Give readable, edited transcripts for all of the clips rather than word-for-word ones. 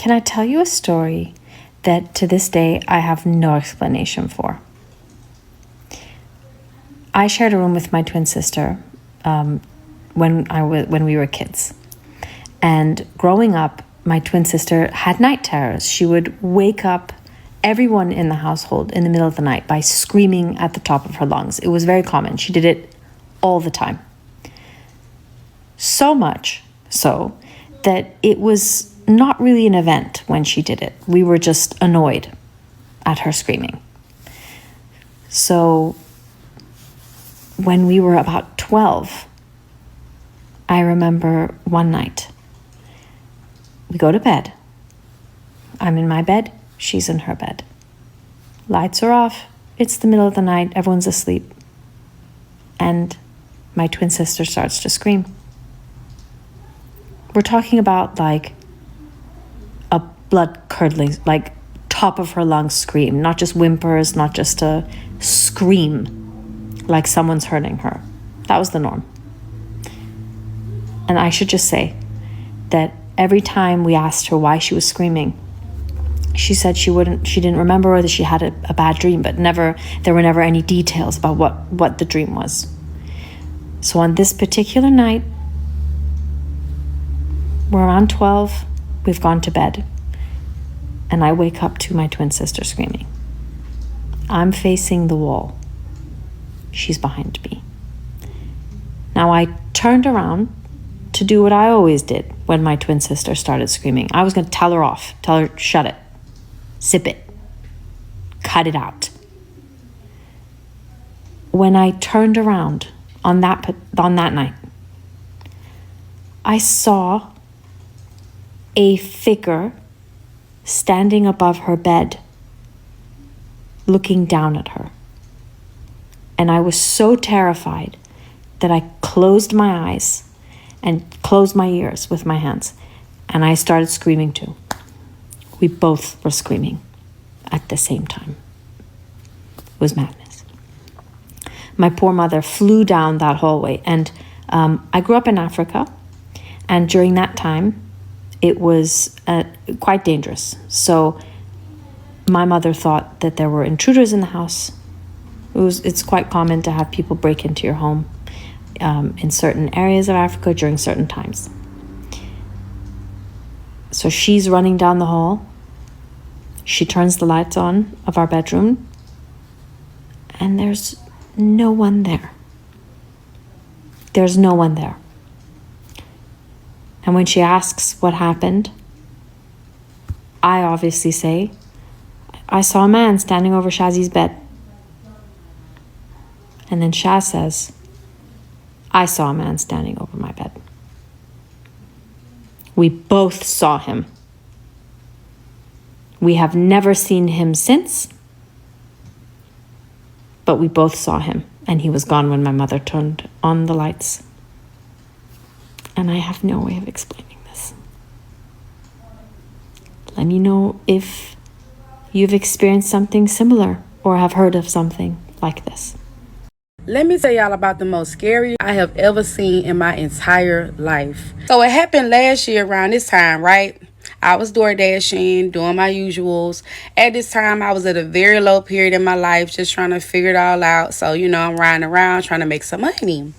Can I tell you a story that to this day I have no explanation for? I shared a room with my twin sister when we were kids. And growing up, my twin sister had night terrors. She would wake up everyone in the household in the middle of the night by screaming at the top of her lungs. It was very common. She did it all the time. So much so that it was not really an event when she did it. We were just annoyed at her screaming. So when we were about 12, I remember one night, we go to bed. I'm in my bed, she's in her bed. Lights are off, it's the middle of the night, everyone's asleep. And my twin sister starts to scream. We're talking about like a blood-curdling, like top of her lungs scream, not just whimpers, not just a scream, like someone's hurting her. That was the norm. And I should just say that every time we asked her why she was screaming, she said she didn't remember, or that she had a bad dream, but there were never any details about what the dream was. So on this particular night, we're around 12, we've gone to bed, and I wake up to my twin sister screaming. I'm facing the wall. She's behind me. Now I turned around to do what I always did when my twin sister started screaming. I was going to tell her off, tell her, shut it, zip it, cut it out. When I turned around on that night, I saw a figure standing above her bed, looking down at her. And I was so terrified that I closed my eyes and closed my ears with my hands. And I started screaming too. We both were screaming at the same time. It was madness. My poor mother flew down that hallway. And I grew up in Africa. And during that time, it was quite dangerous. So my mother thought that there were intruders in the house. It's quite common to have people break into your home in certain areas of Africa during certain times. So she's running down the hall. She turns the lights on of our bedroom, and there's no one there. There's no one there. And when she asks what happened, I obviously say, I saw a man standing over Shazzy's bed. And then Shaz says, I saw a man standing over my bed. We both saw him. We have never seen him since, but we both saw him, and he was gone when my mother turned on the lights. And I have no way of explaining this. Let me know if you've experienced something similar or have heard of something like this. Let me tell y'all about the most scary I have ever seen in my entire life. So it happened last year around this time, right? I was door dashing, doing my usuals. At this time, I was at a very low period in my life, just trying to figure it all out. So, I'm riding around trying to make some money.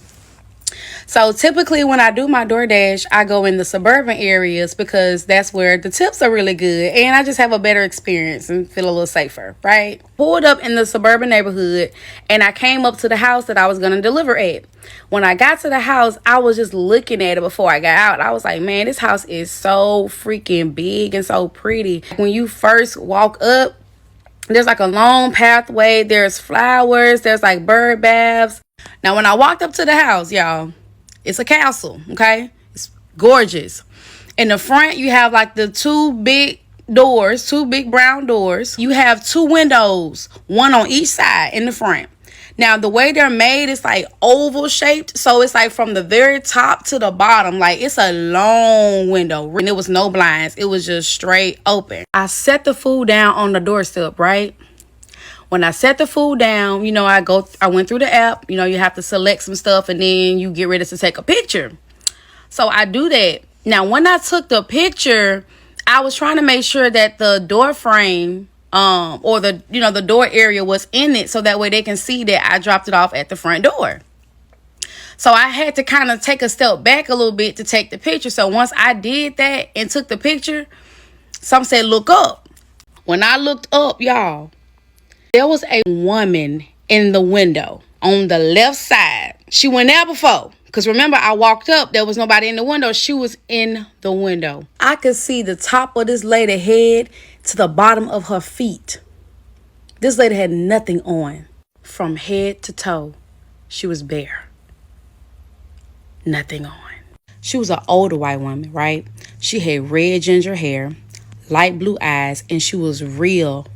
So typically when I do my DoorDash, I go in the suburban areas because that's where the tips are really good and I just have a better experience and feel a little safer, right? Pulled up in the suburban neighborhood and I came up to the house that I was going to deliver at. When I got to the house, I was just looking at it before I got out. I was like, man, this house is so freaking big and so pretty. When you first walk up, there's like a long pathway. There's flowers. There's like bird baths. Now, when I walked up to the house, y'all, it's a castle, okay? It's gorgeous. In the front, you have like the two big brown doors. You have two windows, one on each side in the front. Now, the way they're made is like oval shaped. So it's like from the very top to the bottom. Like it's a long window. And it was no blinds. It was just straight open. I set the food down on the doorstep, right? When I set the food down, I went through the app. You have to select some stuff and then you get ready to take a picture. So I do that. Now, when I took the picture, I was trying to make sure that the door frame or the door area was in it, so that way they can see that I dropped it off at the front door. So I had to kind of take a step back a little bit to take the picture. So once I did that and took the picture, some said, look up. When I looked up, y'all, there was a woman in the window on the left side. She went there before. Because remember, I walked up. There was nobody in the window. She was in the window. I could see the top of this lady's head to the bottom of her feet. This lady had nothing on. From head to toe, she was bare. Nothing on. She was an older white woman, right? She had red ginger hair, light blue eyes, and she was real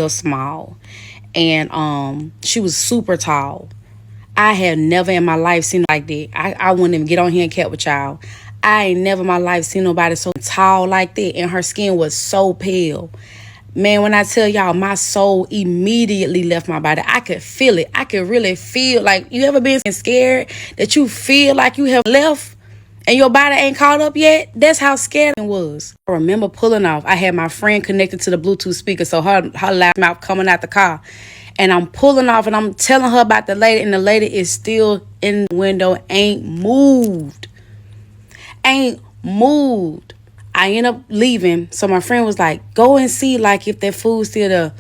small. And she was super tall. I have never in my life seen like that. I wouldn't even get on here and cat with y'all. I ain't never in my life seen nobody so tall like that, and her skin was so pale. Man, when I tell y'all, my soul immediately left my body. I could feel it. I could really feel, like, you ever been scared that you feel like you have left and your body ain't caught up yet? That's how scared it was. I remember pulling off. I had my friend connected to the Bluetooth speaker, so her loud mouth coming out the car. And I'm pulling off and I'm telling her about the lady, and the lady is still in the window, ain't moved. Ain't moved. I end up leaving. So my friend was like, go and see like if that food's still there.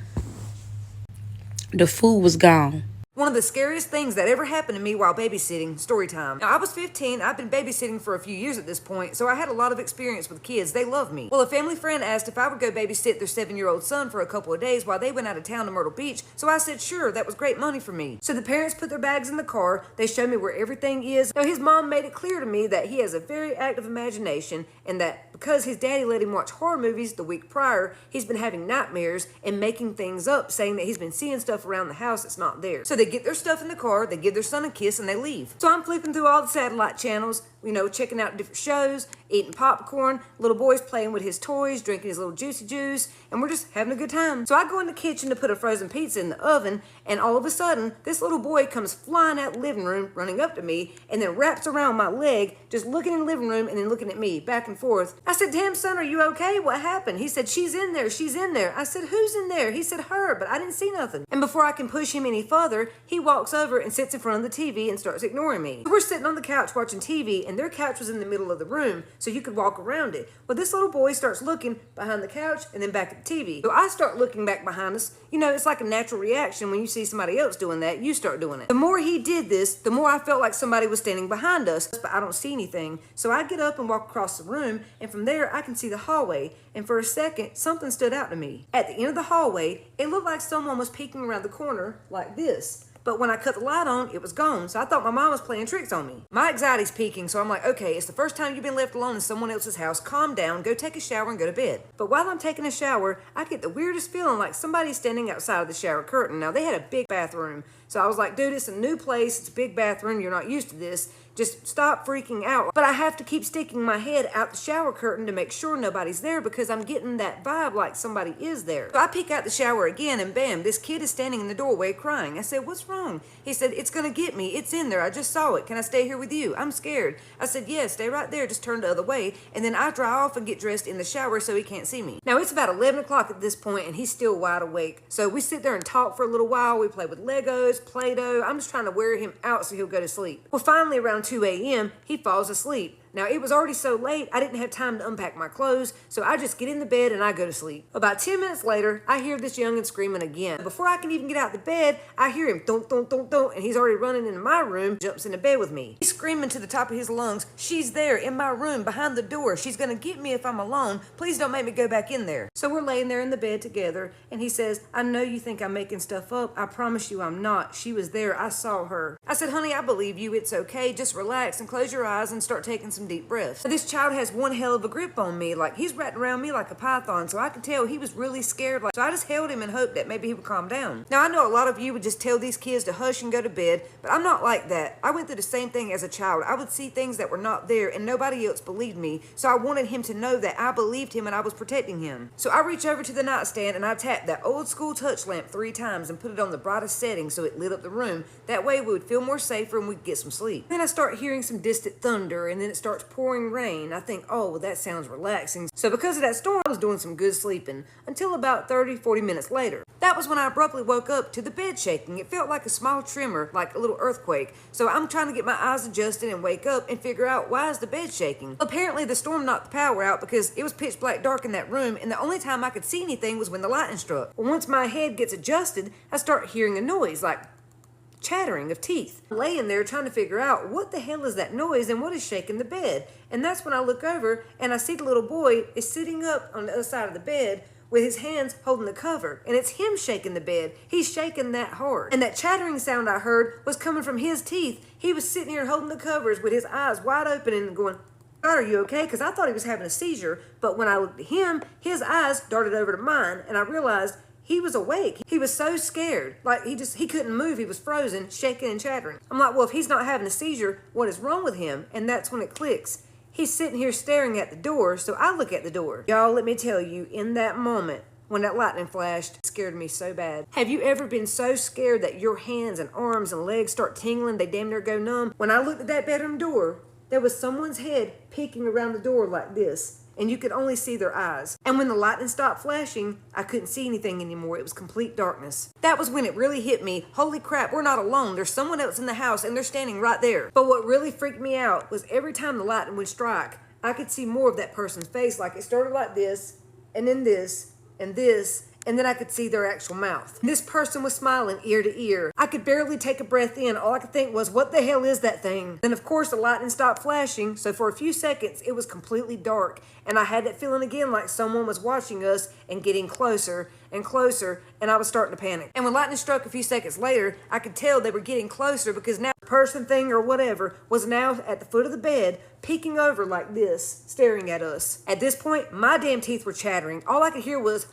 The food was gone. One of the scariest things that ever happened to me while babysitting, story time. Now, I was 15. I've been babysitting for a few years at this point, so I had a lot of experience with kids. They love me. Well, a family friend asked if I would go babysit their 7-year-old son for a couple of days while they went out of town to Myrtle Beach, so I said, sure, that was great money for me. So the parents put their bags in the car. They showed me where everything is. Now, his mom made it clear to me that he has a very active imagination, and that because his daddy let him watch horror movies the week prior, he's been having nightmares and making things up, saying that he's been seeing stuff around the house that's not there. So they get their stuff in the car, they give their son a kiss, and they leave. So I'm flipping through all the satellite channels, checking out different shows, eating popcorn, little boy's playing with his toys, drinking his little juicy juice, and we're just having a good time. So I go in the kitchen to put a frozen pizza in the oven, and all of a sudden, this little boy comes flying out the living room, running up to me, and then wraps around my leg, just looking in the living room and then looking at me, back and forth. I said, damn son, are you okay? What happened? He said, she's in there, she's in there. I said, who's in there? He said, her, but I didn't see nothing. And before I can push him any further, he walks over and sits in front of the TV and starts ignoring me. We're sitting on the couch watching TV, and their couch was in the middle of the room, so you could walk around it. But this little boy starts looking behind the couch and then back at the TV. So I start looking back behind us. It's like a natural reaction when you see somebody else doing that, you start doing it. The more he did this, the more I felt like somebody was standing behind us, but I don't see anything. So I get up and walk across the room, and from there I can see the hallway. And for a second, something stood out to me. At the end of the hallway, it looked like someone was peeking around the corner like this. But when I cut the light on, it was gone. So I thought my mom was playing tricks on me. My anxiety's peaking, so I'm like, okay, it's the first time you've been left alone in someone else's house. Calm down, go take a shower and go to bed. But while I'm taking a shower, I get the weirdest feeling like somebody's standing outside of the shower curtain. Now, they had a big bathroom. So I was like, dude, it's a new place. It's a big bathroom. You're not used to this. Just stop freaking out. But I have to keep sticking my head out the shower curtain to make sure nobody's there, because I'm getting that vibe like somebody is there. So I peek out the shower again, and bam, this kid is standing in the doorway crying. I said, what's wrong? He said, it's gonna get me. It's in there. I just saw it. Can I stay here with you? I'm scared. I said, yeah, stay right there. Just turn the other way. And then I dry off and get dressed in the shower so he can't see me. Now, it's about 11 o'clock at this point, and he's still wide awake. So we sit there and talk for a little while. We play with Legos, Play-Doh. I'm just trying to wear him out so he'll go to sleep. Well, finally, around 2 a.m., he falls asleep. Now, it was already so late, I didn't have time to unpack my clothes, so I just get in the bed and I go to sleep. About 10 minutes later, I hear this youngin' screaming again. Before I can even get out the bed, I hear him thump, thump, thump, thump, and he's already running into my room, jumps into bed with me. He's screaming to the top of his lungs, she's there in my room behind the door. She's gonna get me if I'm alone. Please don't make me go back in there. So we're laying there in the bed together, and he says, I know you think I'm making stuff up. I promise you I'm not. She was there. I saw her. I said, honey, I believe you. It's okay. Just relax and close your eyes and start taking some deep breaths. This child has one hell of a grip on me. Like, he's wrapped around me like a python, so I could tell he was really scared. So I just held him and hoped that maybe he would calm down. Now, I know a lot of you would just tell these kids to hush and go to bed, but I'm not like that. I went through the same thing as a child. I would see things that were not there, and nobody else believed me, so I wanted him to know that I believed him and I was protecting him. So I reach over to the nightstand and I tapped that old school touch lamp 3 times and put it on the brightest setting so it lit up the room. That way we would feel more safer and we'd get some sleep. Then I start hearing some distant thunder, and then it starts starts pouring rain. I think, oh, well, that sounds relaxing. So because of that storm, I was doing some good sleeping until about 30-40 minutes later. That was when I abruptly woke up to the bed shaking. It felt like a small tremor, like a little earthquake. So I'm trying to get my eyes adjusted and wake up and figure out, why is the bed shaking? Apparently the storm knocked the power out because it was pitch black dark in that room, and the only time I could see anything was when the lightning struck. Well, once my head gets adjusted, I start hearing a noise like chattering of teeth. I'm laying there trying to figure out what the hell is that noise and what is shaking the bed. And that's when I look over and I see the little boy is sitting up on the other side of the bed with his hands holding the cover. And it's him shaking the bed. He's shaking that hard. And that chattering sound I heard was coming from his teeth. He was sitting here holding the covers with his eyes wide open and going, "God, are you okay?" Because I thought he was having a seizure. But when I looked at him, his eyes darted over to mine and I realized he was awake. He was so scared. Like he couldn't move. He was frozen, shaking and chattering. I'm like, well, if he's not having a seizure, what is wrong with him? And that's when it clicks. He's sitting here staring at the door, so I look at the door. Y'all, let me tell you, in that moment, when that lightning flashed, it scared me so bad. Have you ever been so scared that your hands and arms and legs start tingling, they damn near go numb? When I looked at that bedroom door, there was someone's head peeking around the door like this. And you could only see their eyes. And when the lightning stopped flashing, I couldn't see anything anymore. It was complete darkness. That was when it really hit me. Holy crap, we're not alone. There's someone else in the house and they're standing right there. But what really freaked me out was every time the lightning would strike, I could see more of that person's face. Like it started like this, and then this, and this, and then I could see their actual mouth. This person was smiling ear to ear. I could barely take a breath in. All I could think was, what the hell is that thing? Then of course the lightning stopped flashing, so for a few seconds it was completely dark, and I had that feeling again like someone was watching us and getting closer and closer, and I was starting to panic. And when lightning struck a few seconds later, I could tell they were getting closer because now the person, thing, or whatever was now at the foot of the bed, peeking over like this, staring at us. At this point, my damn teeth were chattering. All I could hear was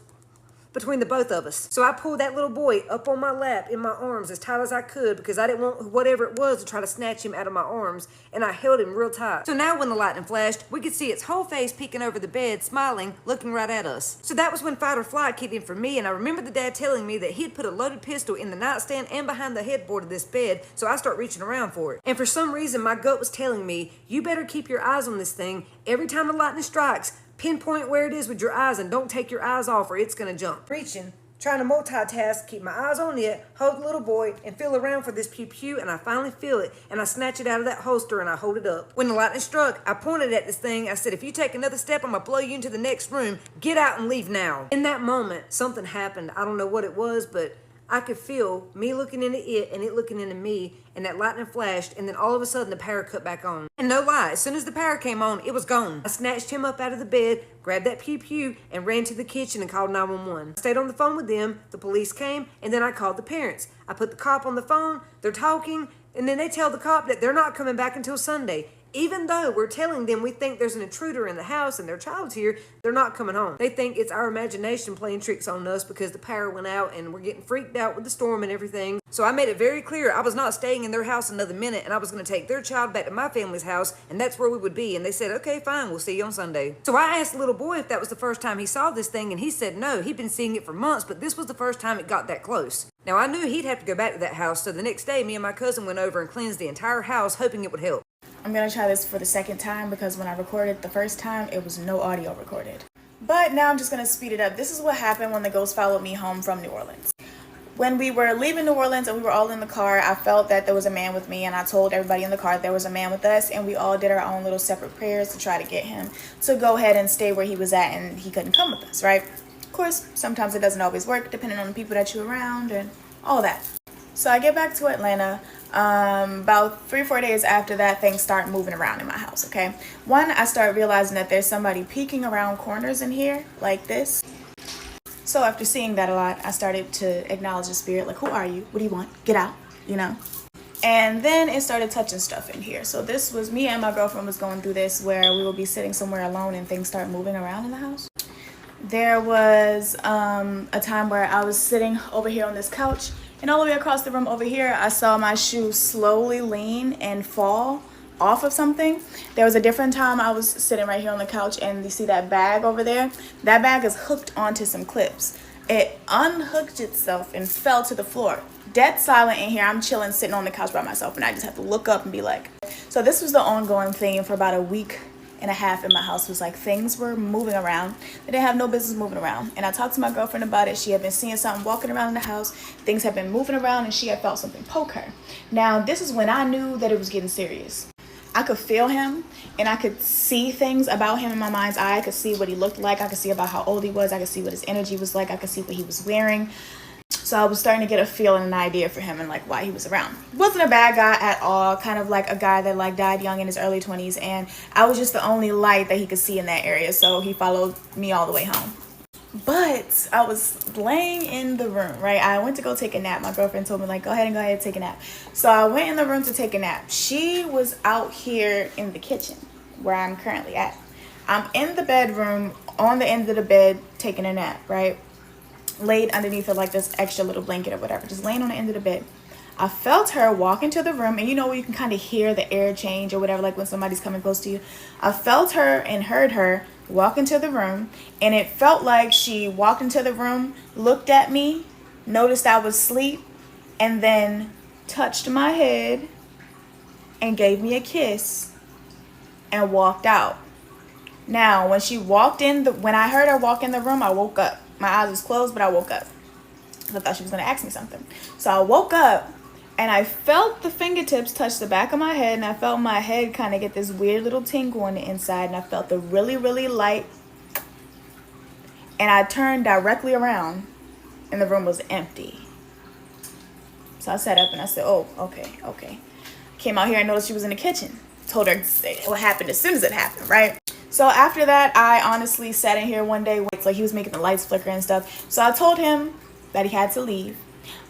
between the both of us. So I pulled that little boy up on my lap in my arms as tight as I could because I didn't want whatever it was to try to snatch him out of my arms, and I held him real tight. So now when the lightning flashed, we could see its whole face peeking over the bed, smiling, looking right at us. So that was when fight or flight kicked in for me, and I remember the dad telling me that he'd put a loaded pistol in the nightstand and behind the headboard of this bed, so I start reaching around for it. And for some reason, my gut was telling me, you better keep your eyes on this thing. Every time the lightning strikes, pinpoint where it is with your eyes and don't take your eyes off or it's gonna jump. Reaching, trying to multitask, keep my eyes on it, hold the little boy, and feel around for this pew-pew, and I finally feel it, and I snatch it out of that holster and I hold it up. When the lightning struck, I pointed at this thing. I said, if you take another step, I'm gonna blow you into the next room. Get out and leave now. In that moment, something happened. I don't know what it was, but I could feel me looking into it and it looking into me, and that lightning flashed, and then all of a sudden the power cut back on. And no lie, as soon as the power came on, it was gone. I snatched him up out of the bed, grabbed that pew-pew, and ran to the kitchen and called 911. I stayed on the phone with them, the police came, and then I called the parents. I put the cop on the phone, they're talking, and then they tell the cop that they're not coming back until Sunday. Even though we're telling them we think there's an intruder in the house and their child's here, they're not coming home. They think it's our imagination playing tricks on us because the power went out and we're getting freaked out with the storm and everything. So I made it very clear I was not staying in their house another minute, and I was going to take their child back to my family's house, and that's where we would be. And they said, okay, fine, we'll see you on Sunday. So I asked the little boy if that was the first time he saw this thing, and he said no, he'd been seeing it for months, but this was the first time it got that close. Now I knew he'd have to go back to that house, so the next day me and my cousin went over and cleansed the entire house, hoping it would help. I'm going to try this for the second time because when I recorded the first time, it was no audio recorded. But now I'm just going to speed it up. This is what happened when the ghost followed me home from New Orleans. When we were leaving New Orleans and we were all in the car, I felt that there was a man with me, and I told everybody in the car there was a man with us, and we all did our own little separate prayers to try to get him to go ahead and stay where he was at, and he couldn't come with us, right? Of course, sometimes it doesn't always work depending on the people that you're around and all that. So I get back to Atlanta. About 3 or 4 days after that, things start moving around in my house, okay? One, I start realizing that there's somebody peeking around corners in here like this. So after seeing that a lot, I started to acknowledge the spirit, like, who are you? What do you want? Get out, you know? And then it started touching stuff in here. So this was me and my girlfriend was going through this where we will be sitting somewhere alone and things start moving around in the house. There was a time where I was sitting over here on this couch, and all the way across the room over here, I saw my shoe slowly lean and fall off of something. There was a different time I was sitting right here on the couch, and you see that bag over there? That bag is hooked onto some clips. it unhooked itself and fell to the floor. Dead silent in here. I'm chilling, sitting on the couch by myself, and I just have to look up and be like. So this was the ongoing thing for about a week and a half in my house. Was like things were moving around. They didn't have no business moving around. And I talked to my girlfriend about it. She had been seeing something walking around in the house. Things had been moving around, and she had felt something poke her. Now, this is when I knew that it was getting serious. I could feel him, and I could see things about him in my mind's eye. I could see what he looked like. I could see about how old he was. I could see what his energy was like. I could see what he was wearing. So I was starting to get a feel and an idea for him and like why he was around. Wasn't a bad guy at all. Kind of like a guy that like died young in his early 20s. And I was just the only light that he could see in that area. So he followed me all the way home. But I was laying in the room, right? I went to go take a nap. My girlfriend told me like, go ahead and take a nap. So I went in the room to take a nap. She was out here in the kitchen where I'm currently at. I'm in the bedroom on the end of the bed taking a nap, right? Laid underneath her like this extra little blanket or whatever, just laying on the end of the bed. I felt her walk into the room, and you know where you can kind of hear the air change or whatever, like when somebody's coming close to you. I felt her and heard her walk into the room, and it felt like she walked into the room, looked at me, noticed I was asleep, and then touched my head and gave me a kiss and walked out. Now, when she walked in, when I heard her walk in the room, I woke up. My eyes was closed, but I woke up. I thought she was going to ask me something. So I woke up, and I felt the fingertips touch the back of my head, and I felt my head kind of get this weird little tingle on the inside, and I felt the really, really light. And I turned directly around, and the room was empty. So I sat up, and I said, oh, okay. Came out here and noticed she was in the kitchen. Told her what happened as soon as it happened, right? So after that, I honestly sat in here one day, like he was making the lights flicker and stuff. So I told him that he had to leave.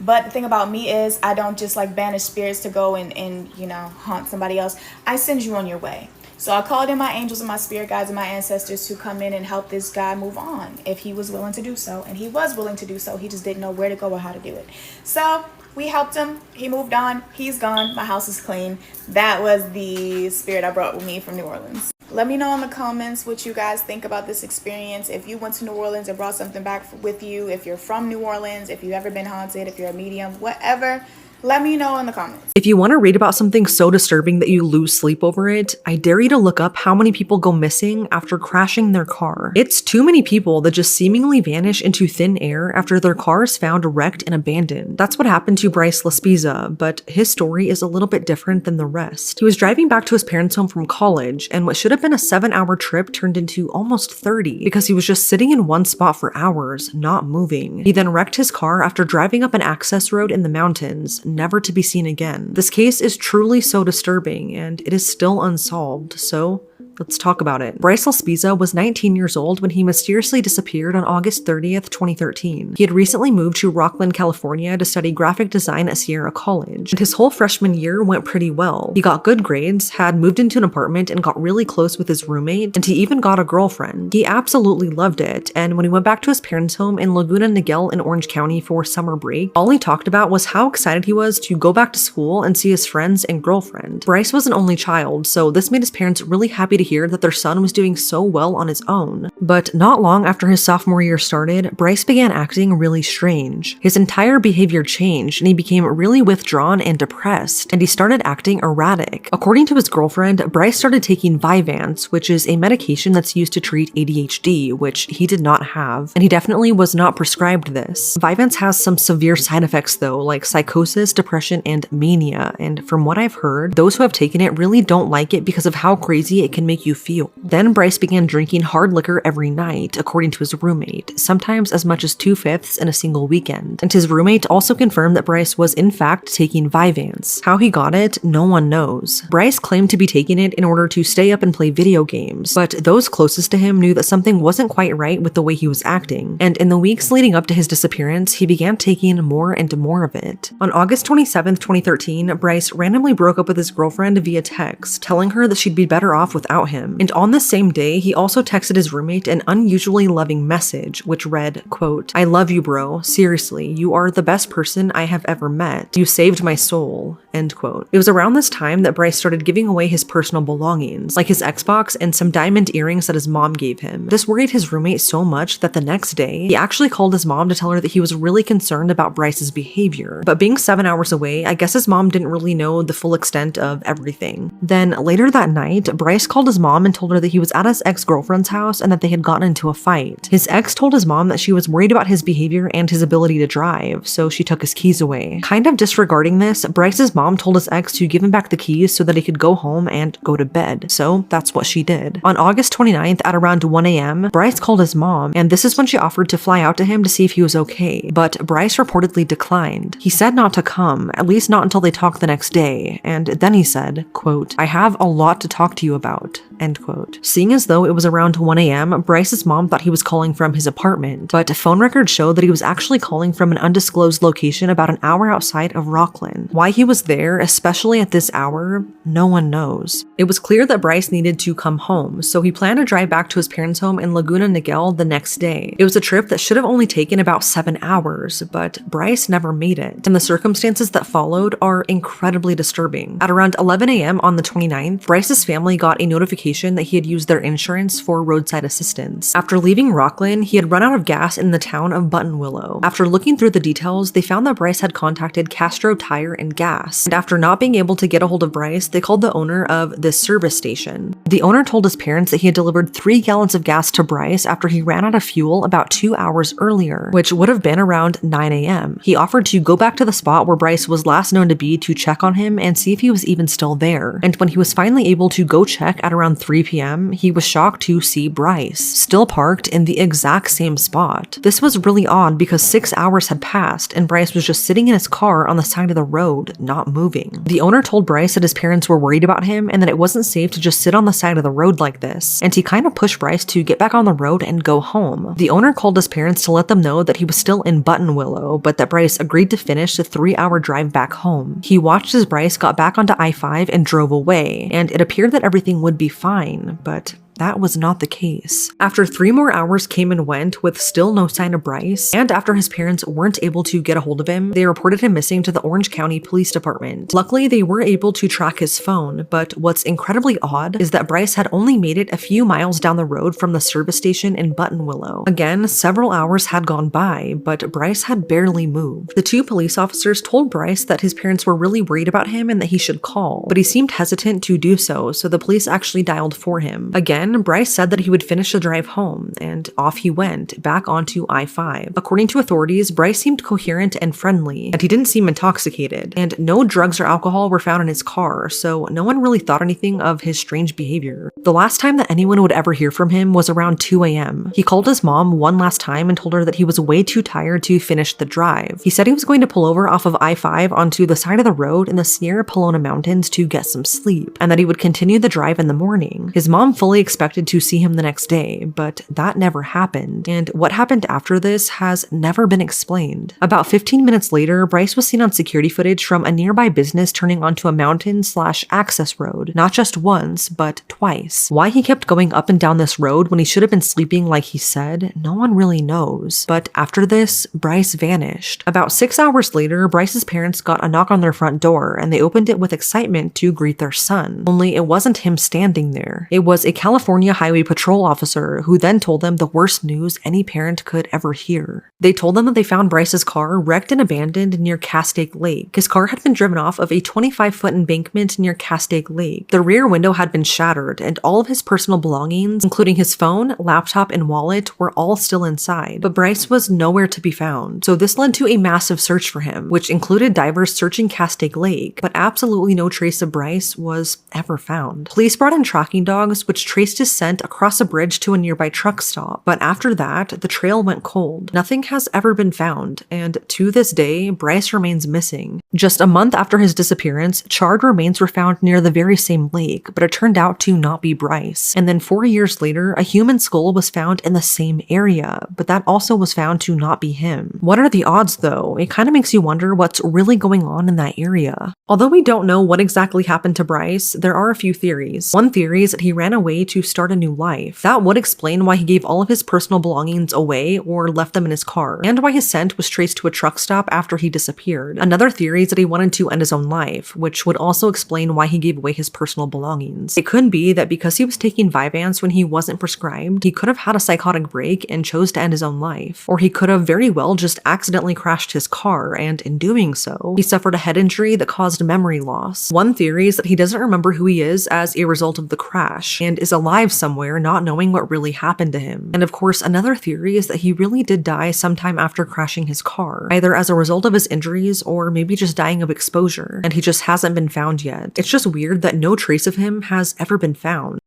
But the thing about me is I don't just like banish spirits to go and you know, haunt somebody else. I send you on your way. So I called in my angels and my spirit guides and my ancestors to come in and help this guy move on if he was willing to do so. And he was willing to do so. He just didn't know where to go or how to do it. So we helped him. He moved on. He's gone. My house is clean. That was the spirit I brought with me from New Orleans. Let me know in the comments what you guys think about this experience. If you went to New Orleans and brought something back with you, if you're from New Orleans, if you've ever been haunted, if you're a medium, whatever, let me know in the comments. If you want to read about something so disturbing that you lose sleep over it, I dare you to look up how many people go missing after crashing their car. It's too many people that just seemingly vanish into thin air after their car is found wrecked and abandoned. That's what happened to Bryce Laspiza, but his story is a little bit different than the rest. He was driving back to his parents' home from college, and what should have been a 7-hour trip turned into almost 30 because he was just sitting in one spot for hours, not moving. He then wrecked his car after driving up an access road in the mountains, never to be seen again. This case is truly so disturbing, and it is still unsolved, so let's talk about it. Bryce Laspiza was 19 years old when he mysteriously disappeared on August 30th, 2013. He had recently moved to Rockland, California to study graphic design at Sierra College, and his whole freshman year went pretty well. He got good grades, had moved into an apartment, and got really close with his roommate, and he even got a girlfriend. He absolutely loved it, and when he went back to his parents' home in Laguna Niguel in Orange County for summer break, all he talked about was how excited he was to go back to school and see his friends and girlfriend. Bryce was an only child, so this made his parents really happy to hear that their son was doing so well on his own. But not long after his sophomore year started, Bryce began acting really strange. His entire behavior changed, and he became really withdrawn and depressed, and he started acting erratic. According to his girlfriend, Bryce started taking Vyvanse, which is a medication that's used to treat ADHD, which he did not have, and he definitely was not prescribed this. Vyvanse has some severe side effects though, like psychosis, depression, and mania, and from what I've heard, those who have taken it really don't like it because of how crazy it can make you feel. Then Bryce began drinking hard liquor every night, according to his roommate, sometimes as much as 2/5 in a single weekend. And his roommate also confirmed that Bryce was in fact taking Vyvanse. How he got it, no one knows. Bryce claimed to be taking it in order to stay up and play video games, but those closest to him knew that something wasn't quite right with the way he was acting, and in the weeks leading up to his disappearance, he began taking more and more of it. On August 27th, 2013, Bryce randomly broke up with his girlfriend via text, telling her that she'd be better off without without him. And on the same day, he also texted his roommate an unusually loving message, which read, quote, "I love you, bro. Seriously, you are the best person I have ever met. You saved my soul," end quote. It was around this time that Bryce started giving away his personal belongings, like his Xbox and some diamond earrings that his mom gave him. This worried his roommate so much that the next day, he actually called his mom to tell her that he was really concerned about Bryce's behavior. But being 7 hours away, I guess his mom didn't really know the full extent of everything. Then later that night, Bryce called his mom and told her that he was at his ex-girlfriend's house and that they had gotten into a fight. His ex told his mom that she was worried about his behavior and his ability to drive, so she took his keys away. Kind of disregarding this, Bryce's mom told his ex to give him back the keys so that he could go home and go to bed. So that's what she did. On August 29th at around 1 a.m., Bryce called his mom, and this is when she offered to fly out to him to see if he was okay, but Bryce reportedly declined. He said not to come, at least not until they talked the next day, and then he said, quote, "I have a lot to talk to you about," end quote. Seeing as though it was around 1 a.m., Bryce's mom thought he was calling from his apartment, but phone records showed that he was actually calling from an undisclosed location about an hour outside of Rockland. Why he was there, especially at this hour, no one knows. It was clear that Bryce needed to come home, so he planned to drive back to his parents' home in Laguna Niguel the next day. It was a trip that should have only taken about 7 hours, but Bryce never made it, and the circumstances that followed are incredibly disturbing. At around 11 a.m. on the 29th, Bryce's family got a notification that he had used their insurance for roadside assistance. After leaving Rockland, he had run out of gas in the town of Buttonwillow. After looking through the details, they found that Bryce had contacted Castro Tire and Gas, and after not being able to get a hold of Bryce, they called the owner of this service station. The owner told his parents that he had delivered 3 gallons of gas to Bryce after he ran out of fuel about 2 hours earlier, which would have been around 9 a.m. He offered to go back to the spot where Bryce was last known to be to check on him and see if he was even still there. And when he was finally able to go check at around 3 p.m., he was shocked to see Bryce still parked in the exact same spot. This was really odd because 6 hours had passed and Bryce was just sitting in his car on the side of the road, not moving. The owner told Bryce that his parents were worried about him and that it wasn't safe to just sit on the side of the road like this, and he kind of pushed Bryce to get back on the road and go home. The owner called his parents to let them know that he was still in Buttonwillow, but that Bryce agreed to finish the 3-hour drive back home. He watched as Bryce got back onto I-5 and drove away, and it appeared that everything would be fine, but that was not the case. After 3 more hours came and went with still no sign of Bryce, and after his parents weren't able to get a hold of him, they reported him missing to the Orange County Police Department. Luckily, they were able to track his phone, but what's incredibly odd is that Bryce had only made it a few miles down the road from the service station in Buttonwillow. Again, several hours had gone by, but Bryce had barely moved. The 2 police officers told Bryce that his parents were really worried about him and that he should call, but he seemed hesitant to do so the police actually dialed for him. Again, Bryce said that he would finish the drive home, and off he went, back onto I-5. According to authorities, Bryce seemed coherent and friendly, and he didn't seem intoxicated, and no drugs or alcohol were found in his car, so no one really thought anything of his strange behavior. The last time that anyone would ever hear from him was around 2 a.m. He called his mom one last time and told her that he was way too tired to finish the drive. He said he was going to pull over off of I-5 onto the side of the road in the Sierra Pelona Mountains to get some sleep, and that he would continue the drive in the morning. His mom fully expected to see him the next day, but that never happened, and what happened after this has never been explained. About 15 minutes later, Bryce was seen on security footage from a nearby business turning onto a mountain/access road, not just once, but twice. Why he kept going up and down this road when he should have been sleeping like he said, no one really knows. But after this, Bryce vanished. About 6 hours later, Bryce's parents got a knock on their front door, and they opened it with excitement to greet their son. Only it wasn't him standing there. It was a California Highway Patrol officer who then told them the worst news any parent could ever hear. They told them that they found Bryce's car wrecked and abandoned near Castaic Lake. His car had been driven off of a 25-foot embankment near Castaic Lake. The rear window had been shattered, and all of his personal belongings, including his phone, laptop, and wallet, were all still inside. But Bryce was nowhere to be found, so this led to a massive search for him, which included divers searching Castaic Lake, but absolutely no trace of Bryce was ever found. Police brought in tracking dogs, which traced traced his scent across a bridge to a nearby truck stop, but after that, the trail went cold. Nothing has ever been found, and to this day, Bryce remains missing. Just a month after his disappearance, charred remains were found near the very same lake, but it turned out to not be Bryce. And then 4 years later, a human skull was found in the same area, but that also was found to not be him. What are the odds though? It kind of makes you wonder what's really going on in that area. Although we don't know what exactly happened to Bryce, there are a few theories. One theory is that he ran away to start a new life. That would explain why he gave all of his personal belongings away or left them in his car, and why his scent was traced to a truck stop after he disappeared. Another theory is that he wanted to end his own life, which would also explain why he gave away his personal belongings. It could be that because he was taking Vyvanse when he wasn't prescribed, he could have had a psychotic break and chose to end his own life. Or he could have very well just accidentally crashed his car, and in doing so, he suffered a head injury that caused memory loss. One theory is that he doesn't remember who he is as a result of the crash, and is alive somewhere not knowing what really happened to him. And of course, another theory is that he really did die sometime after crashing his car, either as a result of his injuries or maybe just dying of exposure, and he just hasn't been found yet. It's just weird that no trace of him has ever been found.